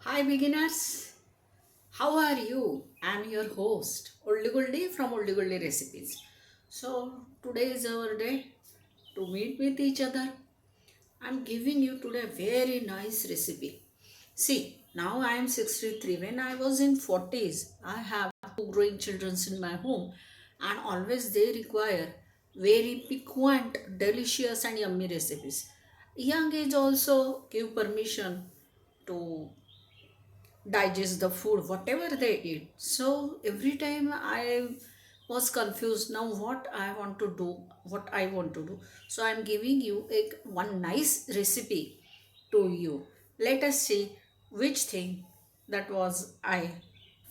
Hi beginners, how are you? I'm your host Oldy Goldy from Oldy Goldy Recipes. So today is our day to meet with each other. I'm giving you today a very nice recipe. See, now I am 63. When I was in 40s, I have two growing children in my home and always they require very piquant, delicious and yummy recipes. Young age also give permission to digest the food whatever they eat. So every time I was confused now what I want to do, so I'm giving you a one nice recipe to you. Let us see which thing that was I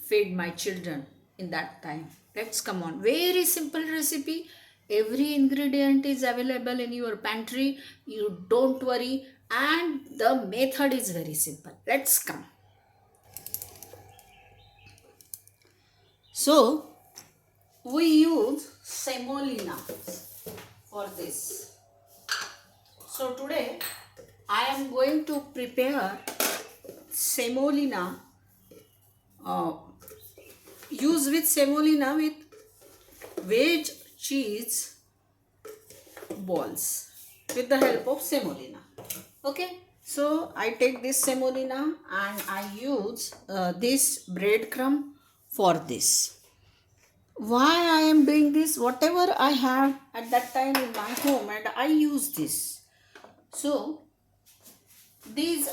fed my children in that time. Let's come on, very simple recipe. Every ingredient is available in your pantry, you don't worry, and the method is very simple. Let's come. So we use semolina for this. So today I am going to prepare semolina, uh, use with semolina with veg cheese balls with the help of semolina. Okay, so I take this semolina and I use this breadcrumb for this. Why I am doing this? Whatever I have at that time in my home and I use this. So these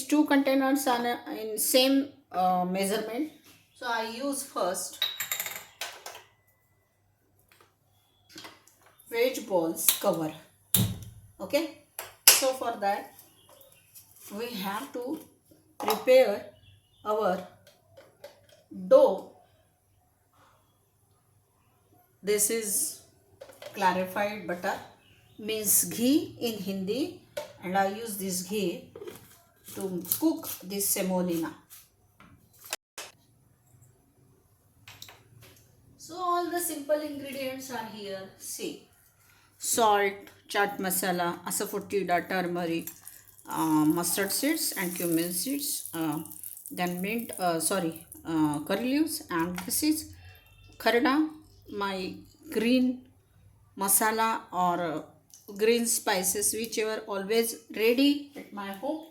two containers are in same measurement. So I use first veg balls cover. Okay. So for that we have to prepare our dough. This is clarified butter, means ghee in Hindi, and I use this ghee to cook this semolina. So all the simple ingredients are here. See, salt, chaat masala, asafoetida, turmeric, mustard seeds and cumin seeds, then curry leaves, and this is kharda, my green masala or green spices, whichever always ready at my home.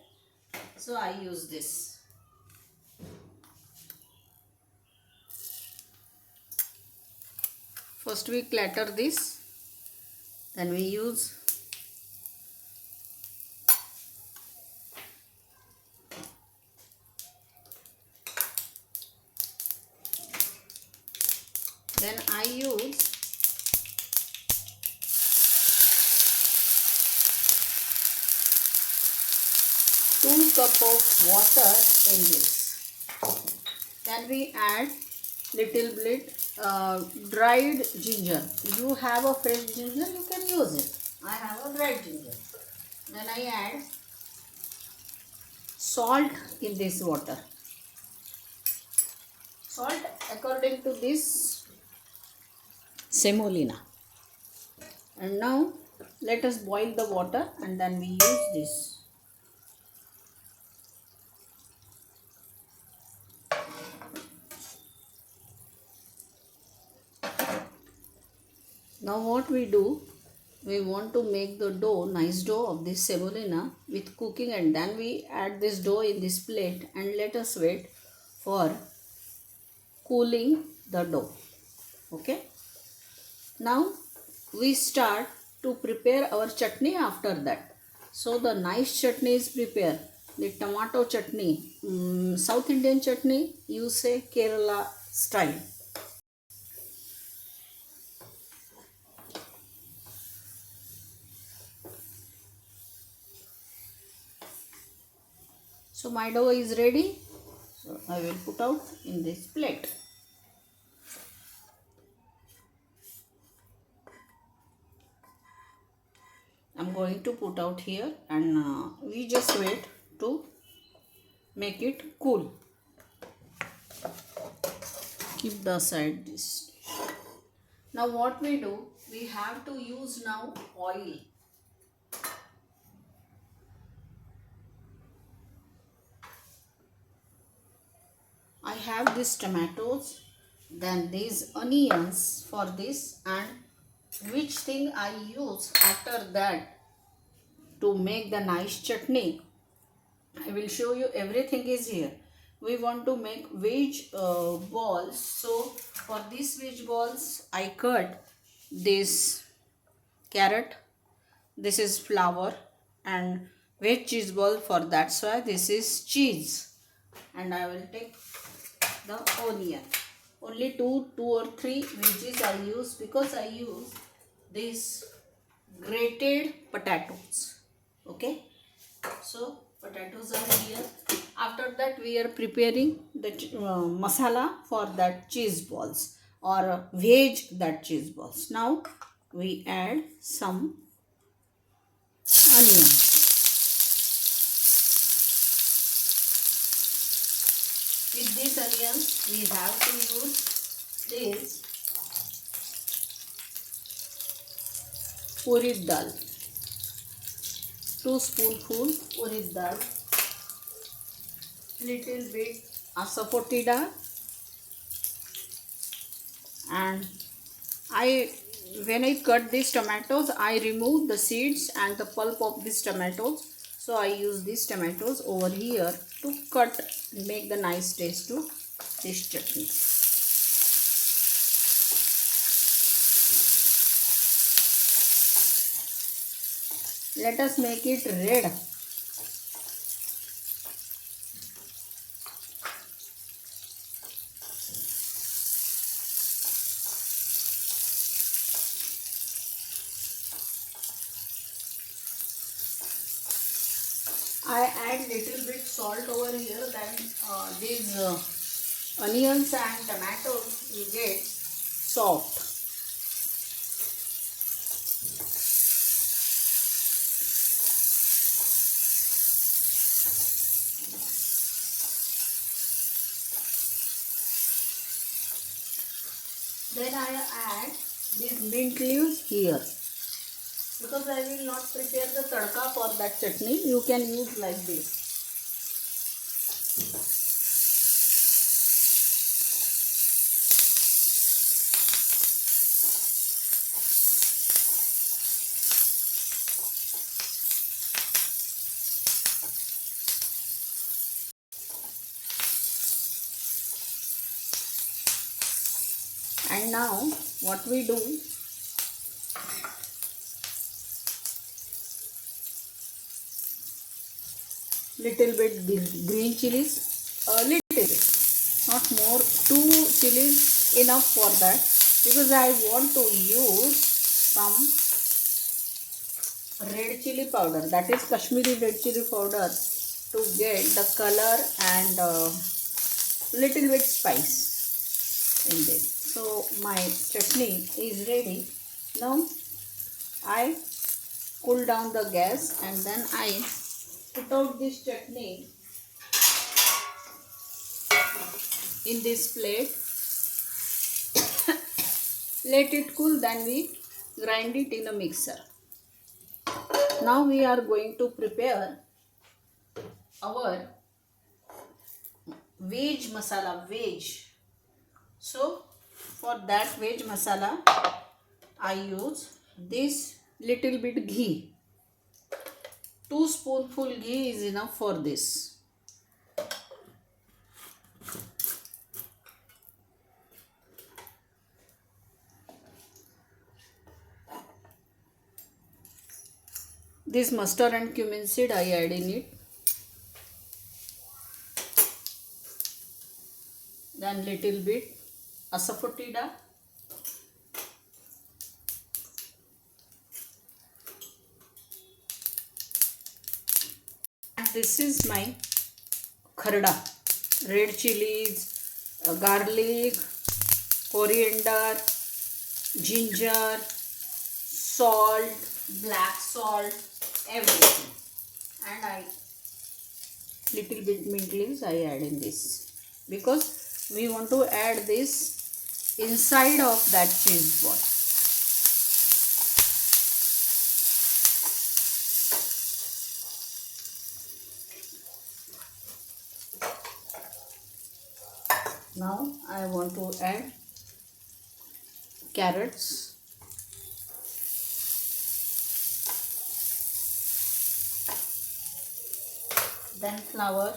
So I use this. First we clatter this, then we use then I use 2 cups of water in this. Then we add little bit dried ginger. You have a fresh ginger, you can use it. I have a dried ginger. Then I add salt in this water. Salt according to this semolina. And now let us boil the water and then we use this. Now what we do, we want to make the dough, nice dough of this semolina with cooking, and then we add this dough in this plate and let us wait for cooling the dough. Okay. Now we start to prepare our chutney after that. So the nice chutney is prepared. The tomato chutney, South Indian chutney, you say Kerala style. So my dough is ready. So I will put out in this plate. I'm going to put out here and we just wait to make it cool. Keep the aside this. Now what we do, we have to use now oil. have these tomatoes, then these onions for this, and which thing I use after that to make the nice chutney. I will show you, everything is here. We want to make veg balls. So for these veg balls I cut this carrot, this is flour, and veg cheese ball, for that's why this is cheese. And I will take the onion. Only two or three veggies I use, because I use these grated potatoes. Okay, so potatoes are here. After that we are preparing the masala for that cheese balls, or veg that cheese balls. Now we add some onions. With these onions we have to use this urid dal, 2 spoonful urid dal, little bit asafoetida, and when I cut these tomatoes, I remove the seeds and the pulp of these tomatoes. So I use these tomatoes over here to cut, make the nice taste to this chutney. Let us make it red. I add little bit salt over here, then these onions and tomatoes will get soft. Then I add these mint leaves here. Because I will not prepare the tadka for that chutney, you can use like this. And now what we do, little bit green chilies, a little bit, not more, 2 chilies enough for that, because I want to use some red chili powder, that is Kashmiri red chili powder, to get the color and little bit spice in this. So my chutney is ready. Now I cool down the gas and then I put out this chutney in this plate. Let it cool, then we grind it in a mixer. Now we are going to prepare our veg masala, veg. So for that veg masala I use this little bit ghee. 2 spoonful ghee is enough for this. This mustard and cumin seed I add in it. Then little bit asafoetida. And this is my kharda, red chilies, garlic, coriander, ginger, salt, black salt, everything. And I little bit mint leaves I add in this, because we want to add this inside of that cheese ball. Now I want to add carrots, then flour,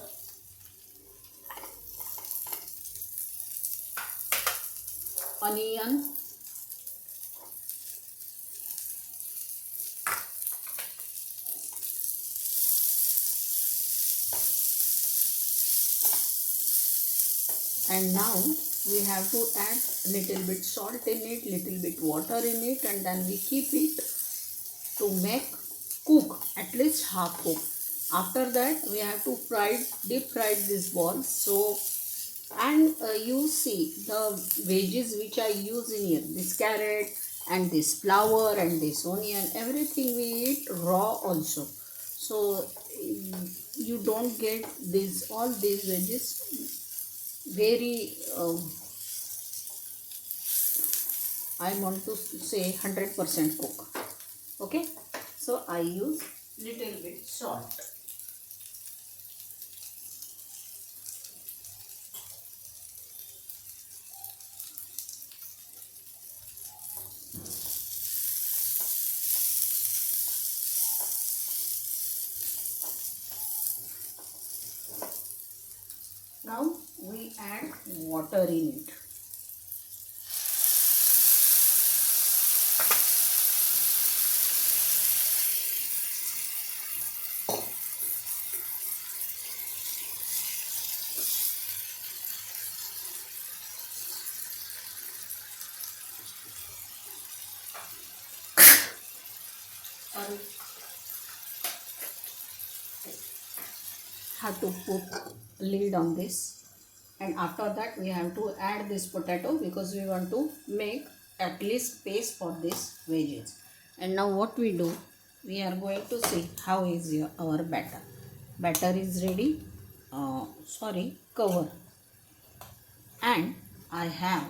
onion, and now we have to add little bit salt in it, little bit water in it, and then we keep it to make cook at least half cook. After that we have to deep fry these balls. So and you see the veggies which I use in here, this carrot and this flour and this onion, everything we eat raw also. So you don't get all these veggies very I want to say 100% cook. Okay, so I use little bit salt. Now we add water in it. Have to put lid on this, and after that we have to add this potato because we want to make at least paste for this veggies. And now what we do, we are going to see how is our batter is ready. Cover, and I have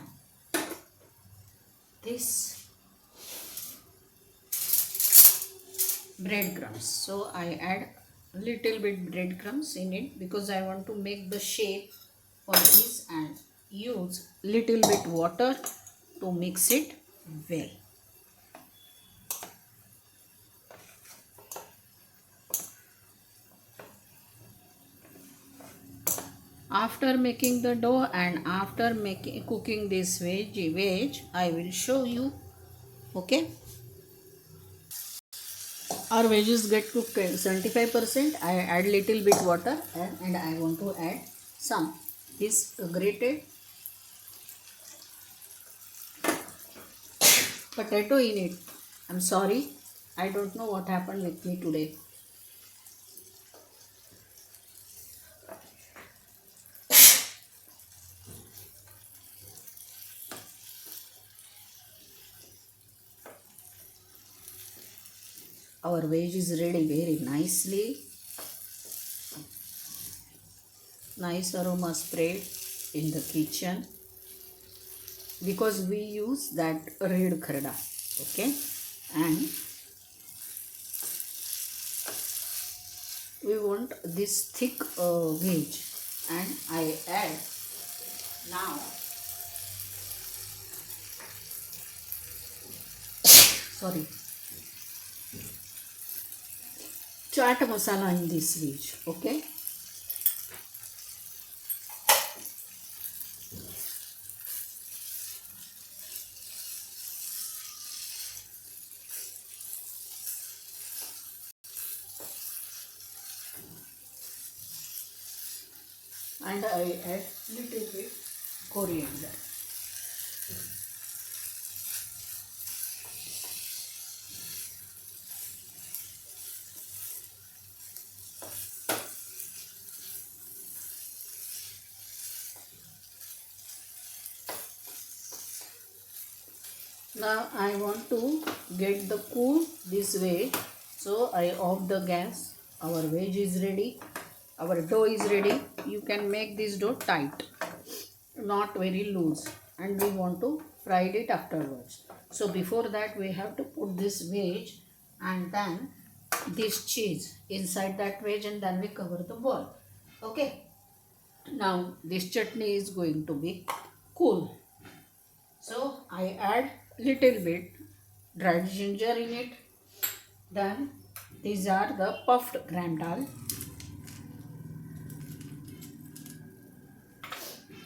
this breadcrumbs, so I add little bit breadcrumbs in it because I want to make the shape for this, and use little bit water to mix it well. After making the dough and after cooking this veg, I will show you. Okay, our veggies get cooked 75%. I add little bit water, and I want to add some this grated potato in it. I'm sorry, I don't know what happened with me today. Our veg is ready very nicely. Nice aroma spread in the kitchen because we use that red kharda. Okay, and we want this thick veg, and I add now chaat masala in this veg. Okay, and I add little bit coriander. Now I want to get the cool this way, so I off the gas. Our veg is ready. Our dough is ready. You can make this dough tight, not very loose, and we want to fry it afterwards. So before that we have to put this veg and then this cheese inside that veg, and then we cover the ball. Okay. Now this chutney is going to be cool. So I add little bit dried ginger in it. Then these are the puffed gram dal.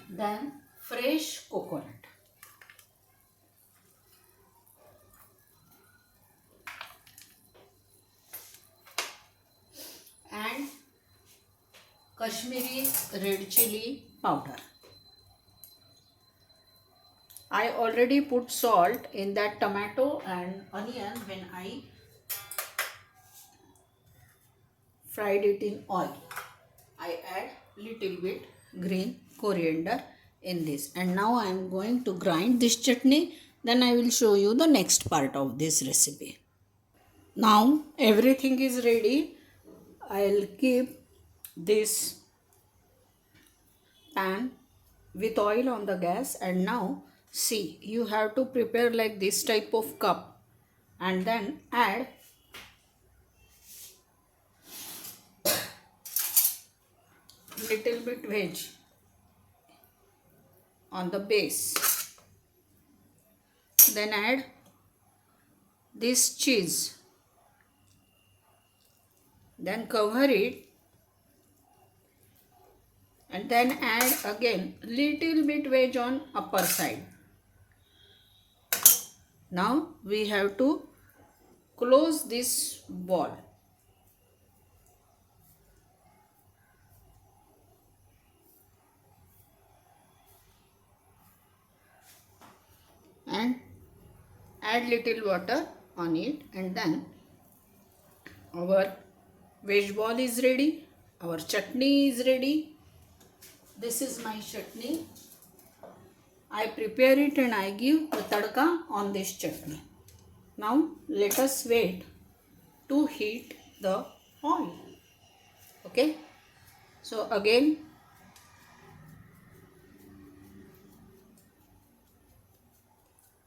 Then fresh coconut. And Kashmiri red chili powder. I already put salt in that tomato and onion when I fried it in oil. I add little bit green coriander in this, and now I am going to grind this chutney. Then I will show you the next part of this recipe. Now everything is ready. I'll keep this pan with oil on the gas, and now see, you have to prepare like this type of cup and then add little bit veg on the base. Then add this cheese. Then cover it and then add again little bit veg on upper side. Now we have to close this ball. And add little water on it, and then our veg ball is ready. Our chutney is ready. This is my chutney. I prepare it and I give the tadka on this chutney. Now let us wait to heat the oil. Okay. So again,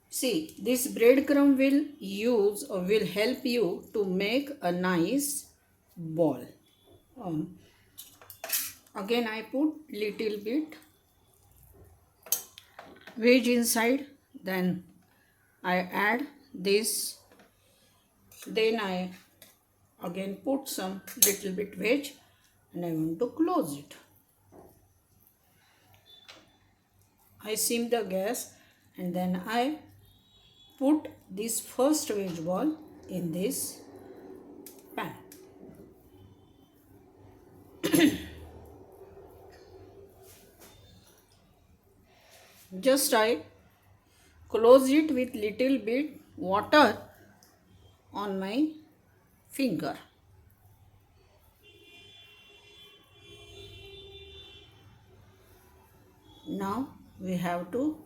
see, this breadcrumb will help you to make a nice ball. Again I put little bit veg inside, then I add this, then I again put some little bit veg, and I want to close it. I sim the gas, and then I put this first veg ball in this pan. Just I close it with little bit water on my finger. Now we have to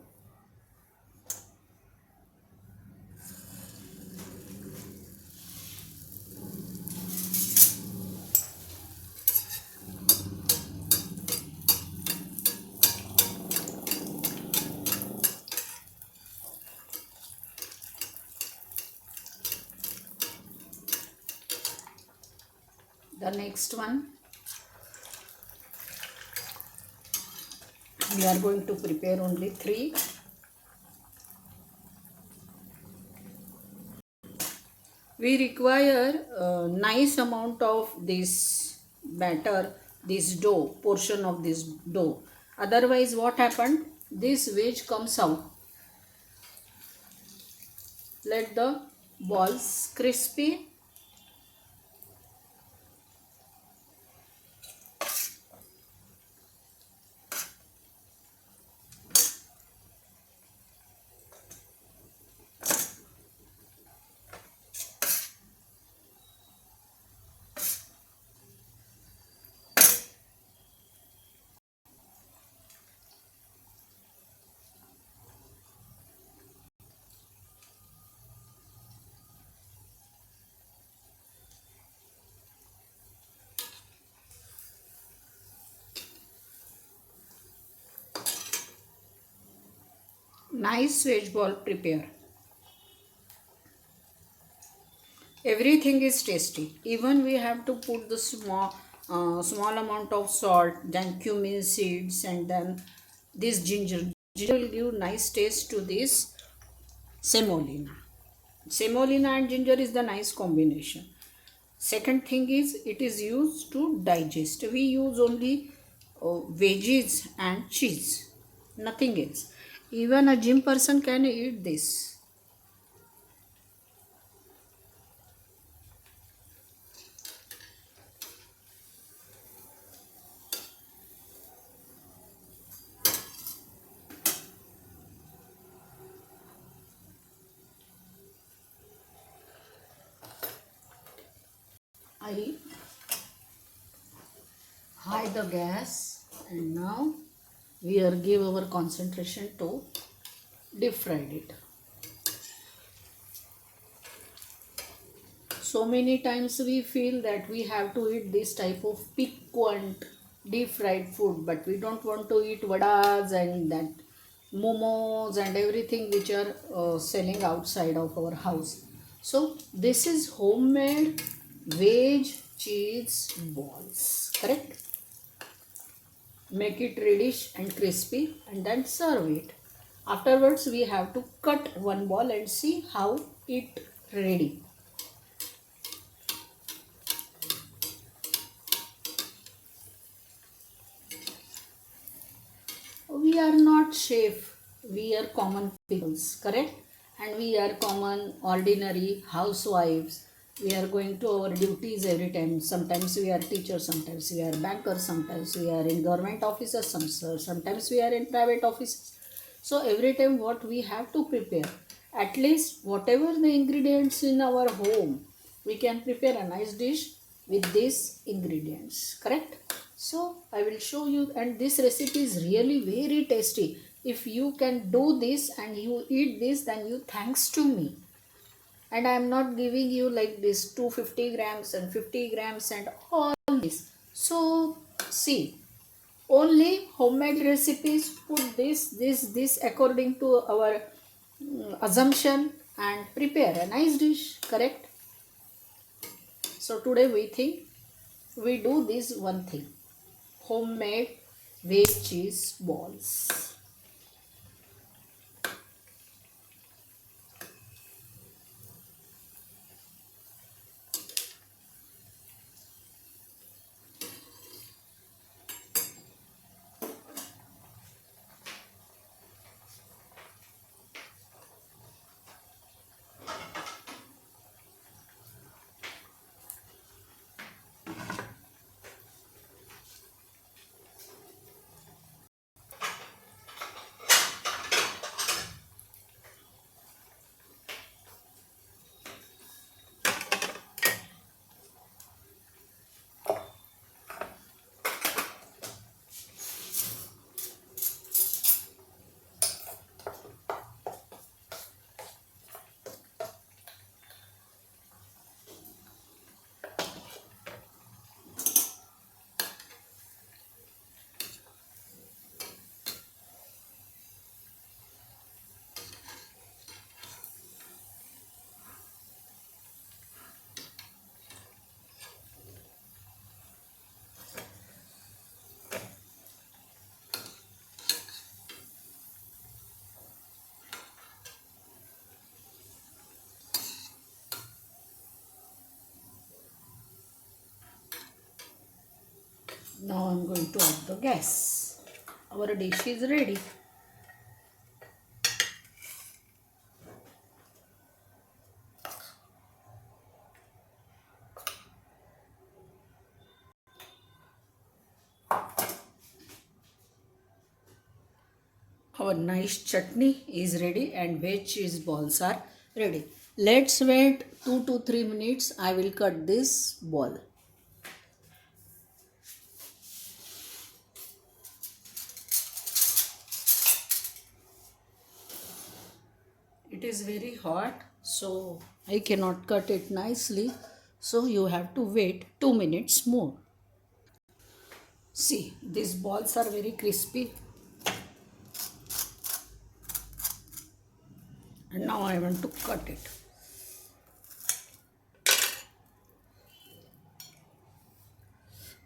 the next one. We are going to prepare only 3. We require a nice amount of this batter, this dough, portion of this dough. Otherwise what happened? This veg comes out. Let the balls crispy. Nice veg ball prepare. Everything is tasty. Even we have to put the small small amount of salt, then cumin seeds, and then this ginger. Ginger will give nice taste to this semolina. Semolina and ginger is the nice combination. Second thing is it is used to digest. We use only veggies and cheese, nothing else. Even a gym person can eat this. I high the gas, and now we are give our concentration to deep fried it. So many times we feel that we have to eat this type of piquant deep fried food, but we don't want to eat vadas and that momos and everything which are selling outside of our house. So this is homemade veg cheese balls, correct? Make it reddish and crispy and then serve it. Afterwards we have to cut one ball and see how it ready. We are not chef, we are common peoples, correct? And we are common ordinary housewives. We are going to our duties every time. Sometimes we are teachers, sometimes we are bankers, sometimes we are in government offices, sometimes we are in private offices. So every time what we have to prepare, at least whatever the ingredients in our home, we can prepare a nice dish with these ingredients, correct? So I will show you, and this recipe is really very tasty. If you can do this and you eat this, then you thanks to me. And I am not giving you like this 250 grams and 50 grams and all this. So see, only homemade recipes put this according to our assumption and prepare a nice dish, correct? So today we think we do this one thing, homemade veg cheese balls. Now I am going to off the gas. Our dish is ready. Our nice chutney is ready and veg cheese balls are ready. Let's wait 2 to 3 minutes. I will cut this ball. It is very hot, so I cannot cut it nicely. So you have to wait 2 minutes more. See, these balls are very crispy. And now I want to cut it.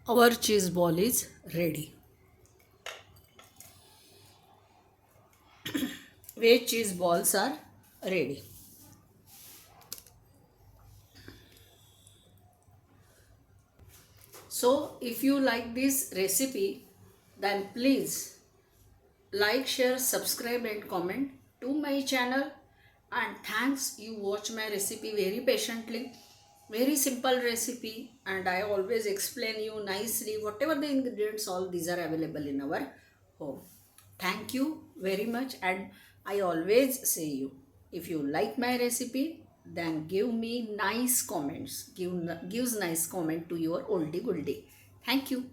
Our cheese ball is ready. Veg cheese balls are ready. So if you like this recipe, then please like, share, subscribe and comment to my channel. And thanks, you watch my recipe very patiently. Very simple recipe, and I always explain you nicely whatever the ingredients, all these are available in our home. Thank you very much, and I always say you, if you like my recipe, then give me nice comments. Gives nice comment to your oldie goldie. Thank you.